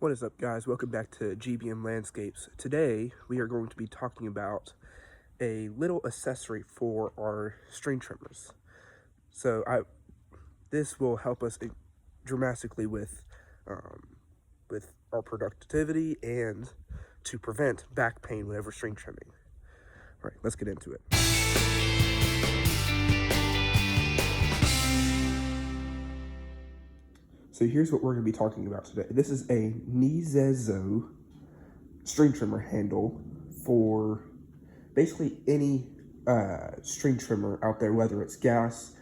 What is up, guys? Welcome back to GBM Landscapes. Today we are going to be talking about a little accessory for our string trimmers. This will help us dramatically with our productivity and to prevent back pain whenever string trimming. All right, let's get into it. So here's what we're going to be talking about today. This is a Nizezo string trimmer handle for basically any string trimmer out there, whether it's gas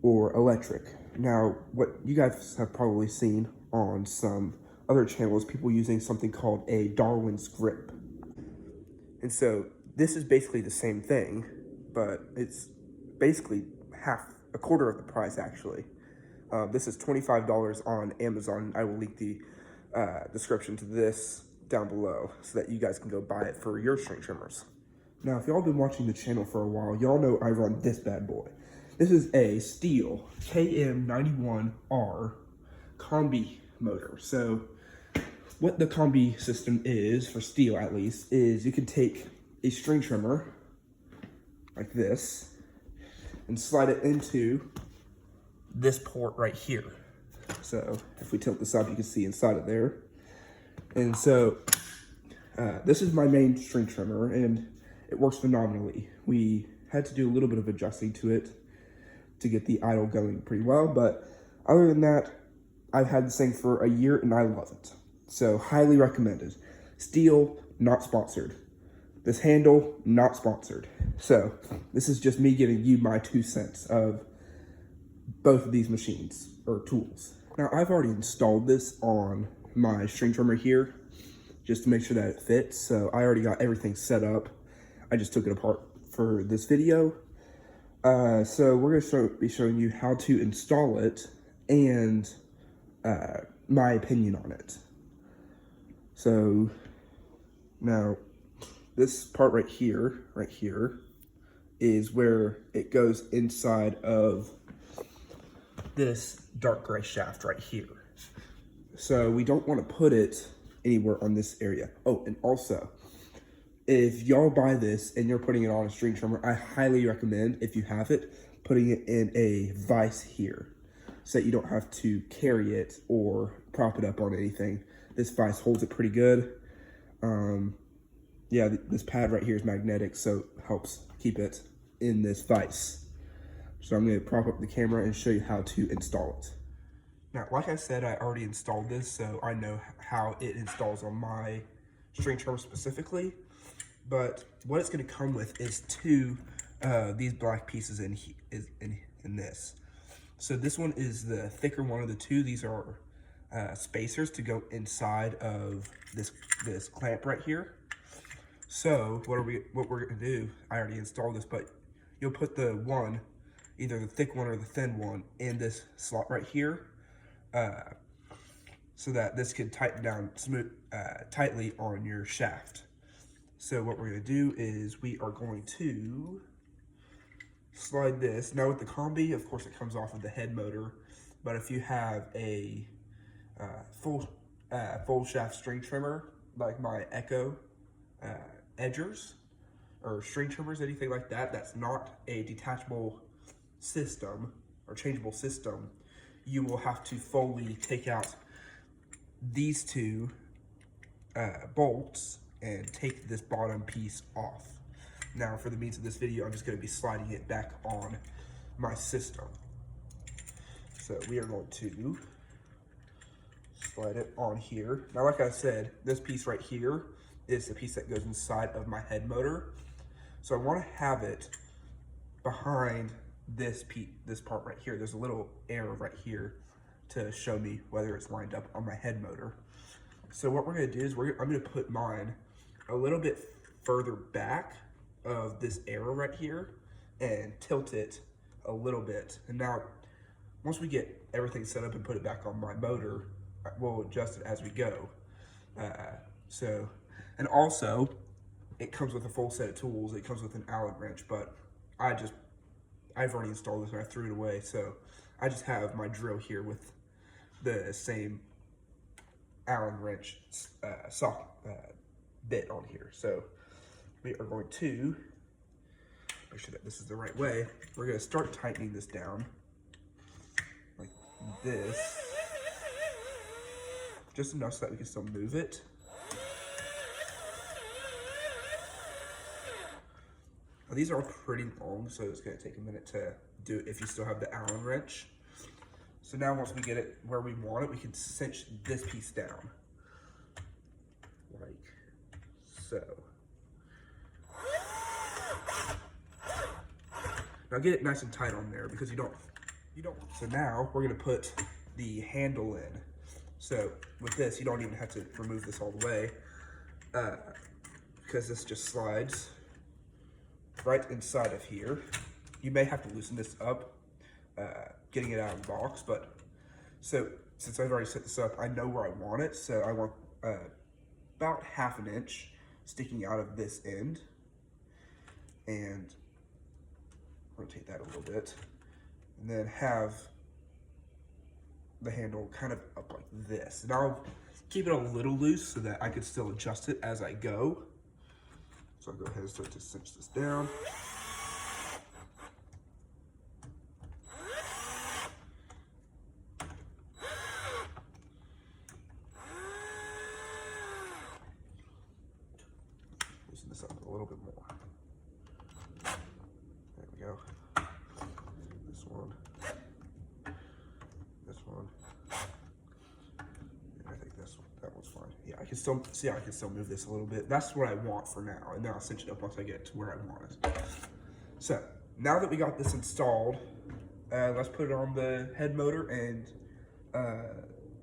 or electric. Now, what you guys have probably seen on some other channels, people using something called a Darwin's grip. And so this is basically the same thing, but it's basically a quarter of the price actually. This is $25 on Amazon. I will link the description to this down below so that you guys can go buy it for your string trimmers. Now, if y'all been watching the channel for a while, y'all know I run this bad boy. This is a Stihl KM91R combi motor. So what the combi system is, for Stihl at least, is you can take a string trimmer like this and slide it into this port right here. So if we tilt this up, you can see inside of there. And so this is my main string trimmer, and it works phenomenally. We had to do a little bit of adjusting to it to get the idle going pretty well, but other than that, I've had this thing for a year and I love it. So highly recommended. Stihl, not sponsored. This handle, not sponsored. So this is just me giving you my 2 cents of both of these machines or tools. Now, I've already installed this on my string trimmer here just to make sure that it fits. So I already got everything set up. I just took it apart for this video. So we're going to be showing you how to install it and my opinion on it. So now this part right here is where it goes inside of this dark gray shaft right here. So we don't want to put it anywhere on this area. Oh, and also, if y'all buy this and you're putting it on a string trimmer, I highly recommend, if you have it, putting it in a vise here so that you don't have to carry it or prop it up on anything. This vise holds it pretty good. Yeah, this pad right here is magnetic, so it helps keep it in this vise. So I'm going to prop up the camera and show you how to install it. Now, like I said, I already installed this, so I know how it installs on my string trimmer specifically. But what it's going to come with is these black pieces in this. So this one is the thicker one of the two. These are spacers to go inside of this clamp right here. So what we're going to do, I already installed this, but you'll put the one, either the thick one or the thin one, in this slot right here, so that this can tighten down tightly on your shaft. So what we're going to do is we are going to slide this. Now with the combi, of course, it comes off of the head motor, but if you have a full shaft string trimmer like my Echo edgers or string trimmers, anything like that, that's not a detachable system or changeable system, you will have to fully take out these two bolts and take this bottom piece off. Now, for the means of this video, I'm just going to be sliding it back on my system. So we are going to slide it on here. Now, like I said, this piece right here is the piece that goes inside of my head motor. So I want to have it behind this part right here. There's a little arrow right here to show me whether it's lined up on my head motor. So what we're going to do is I'm going to put mine a little bit further back of this arrow right here and tilt it a little bit. And now, once we get everything set up and put it back on my motor, we'll adjust it as we go. And also, it comes with a full set of tools. It comes with an Allen wrench, but I've already installed this and I threw it away. So I just have my drill here with the same Allen wrench bit on here. So we are going to make sure that this is the right way. We're going to start tightening this down like this, just enough so that we can still move it. Now, these are pretty long, so it's going to take a minute to do it if you still have the Allen wrench. So now once we get it where we want it, we can cinch this piece down, like so. Now get it nice and tight on there because you don't. So now we're gonna put the handle in. So with this, you don't even have to remove this all the way because this just slides right inside of here. You may have to loosen this up, getting it out of the box, but so since I've already set this up, I know where I want it. So I want about 1/2 inch sticking out of this end, and rotate that a little bit, and then have the handle kind of up like this. And I'll keep it a little loose so that I can still adjust it as I go. So I'll go ahead and start to cinch this down. Loosen this up a little bit more. There we go. This one. This one. And I think that one's fine. Yeah, I can still see I can still move this a little bit. That's what I want for now, and then I'll cinch it up once I get to where I want it. So now that we got this installed, let's put it on the head motor and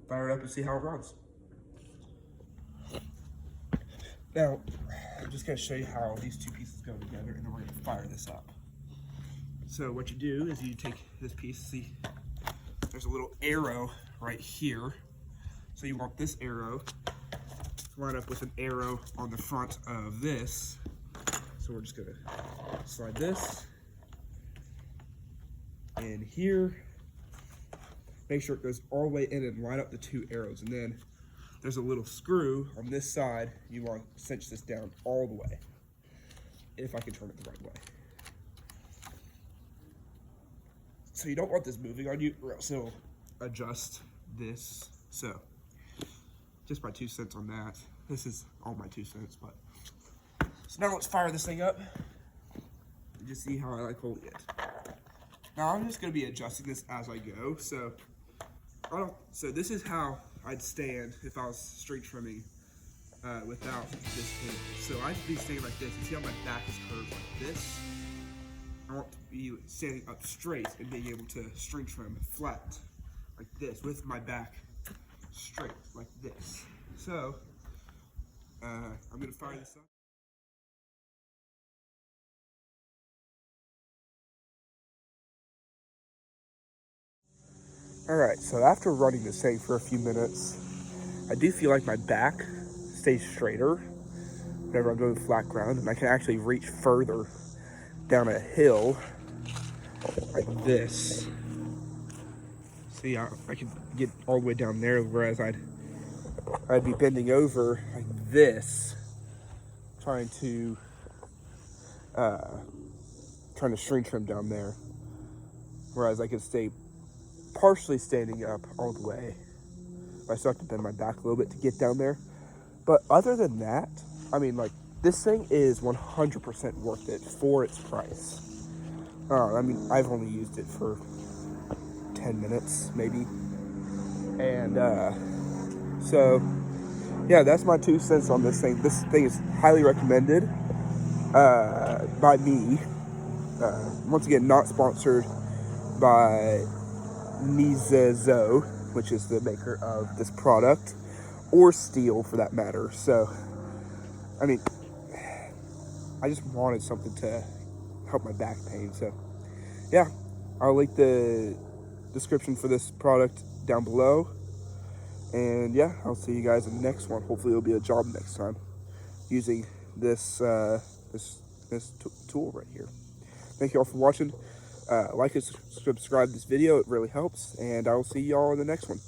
fire it up and see how it runs. Now, I'm just going to show you how these two pieces go together, and then we're going to fire this up. So what you do is you take this piece, see, there's a little arrow right here. So you want this arrow to line up with an arrow on the front of this. So we're just going to slide this in here. Make sure it goes all the way in and line up the two arrows. And then there's a little screw on this side. You want to cinch this down all the way, if I can turn it the right way. So you don't want this moving on you, or else it'll adjust this. So just my 2 cents on that. This is all my 2 cents, but so now let's fire this thing up and just see how I like holding it. Now I'm just going to be adjusting this as I go. So this is how I'd stand if I was string trimming without this handle. So I'd be standing like this. You see how my back is curved like this? I want to be standing up straight and being able to string trim flat like this with my back straight like this. So I'm going to fire this up. Alright, so after running this thing for a few minutes, I do feel like my back stays straighter whenever I'm doing flat ground, and I can actually reach further down a hill like this. See, I can get all the way down there, whereas I'd be bending over like this, trying to string trim down there, whereas I could stay partially standing up all the way. I still have to bend my back a little bit to get down there, but other than that, I mean, like, this thing is 100% worth it for its price. I mean, I've only used it for 10 minutes maybe, and so yeah, that's my 2 cents on this thing. This thing is highly recommended by me. Once again, not sponsored by SAVER, which is the maker of this product, or Steel for that matter. So, I mean, I just wanted something to help my back pain. So, yeah, I'll link the description for this product down below. And yeah, I'll see you guys in the next one. Hopefully, it'll be a job next time using this tool right here. Thank you all for watching. Like and subscribe to this video. It really helps. And I will see y'all in the next one.